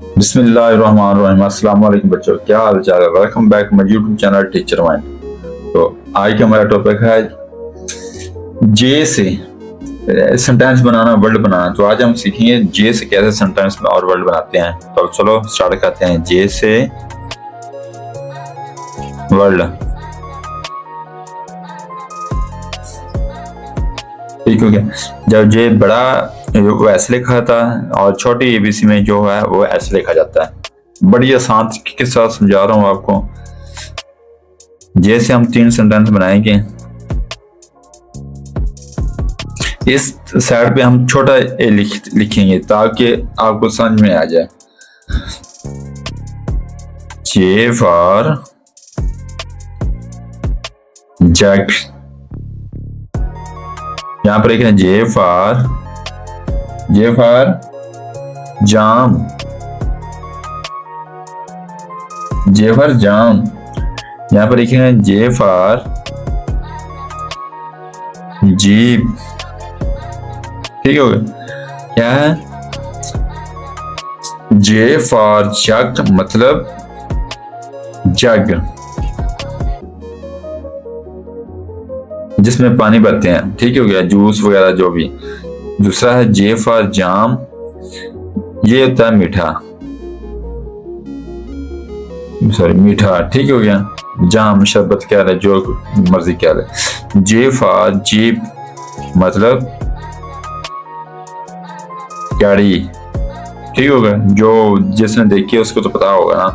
बिस्मिल्लाहिर्रहमानिर्रहीम। अस्सलाम वालेकुम बच्चों, क्या हाल चाल है। Welcome back my YouTube channel teacher mind. तो आज का हमारा टॉपिक है जे से सेंटेंस बनाना, वर्ड बनाना। तो आज हम सीखेंगे जे से कैसे सेंटेंस और वर्ड बनाते हैं। तो चलो स्टार्ट करते हैं। जे से वर्ड, ठीक हो गया। जब जे बड़ा वो ऐसे लिखा था और छोटी एबीसी में जो है वो ऐसे लिखा जाता है। बड़ी आसान के साथ समझा रहा हूँ आपको। जैसे हम 3 सेंटेंस बनाएंगे, इस साइड पे हम छोटा ए लिखेंगे ताकि आपको समझ में आ जाए। जे फॉर जग, यहां पर लिखें J for jam, J for जाम। यहां पर लिखेंगे जे फॉर जीप, ठीक हो गया। क्या है जे फॉर जग, मतलब जग जिसमें पानी भरते हैं, ठीक हो गया, जूस वगैरह जो भी। दूसरा है जे फॉर जाम, ये होता है मीठा, सॉरी मीठा, ठीक हो गया। जाम शरबत क्या है, जो मर्जी क्या है। जे फॉर जीप मतलब गाड़ी, ठीक होगा। जो जिसने देखी है उसको तो पता होगा ना।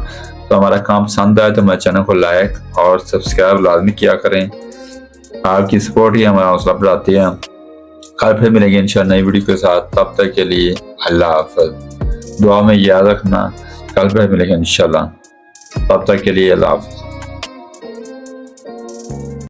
तो हमारा काम पसंद आए तो हमारे चैनल को लाइक और सब्सक्राइब लाजमी किया करें। आपकी सपोर्ट ही हमारा हौसला बढ़ाती है। कल फिर मिलेंगे इंशाल्लाह नई वीडियो के साथ। तब तक के लिए अल्लाह हाफ़िज़। दुआ में याद रखना, कल फिर मिलेंगे इंशाल्लाह। तब तक के लिए अल्लाह हाफ़िज़।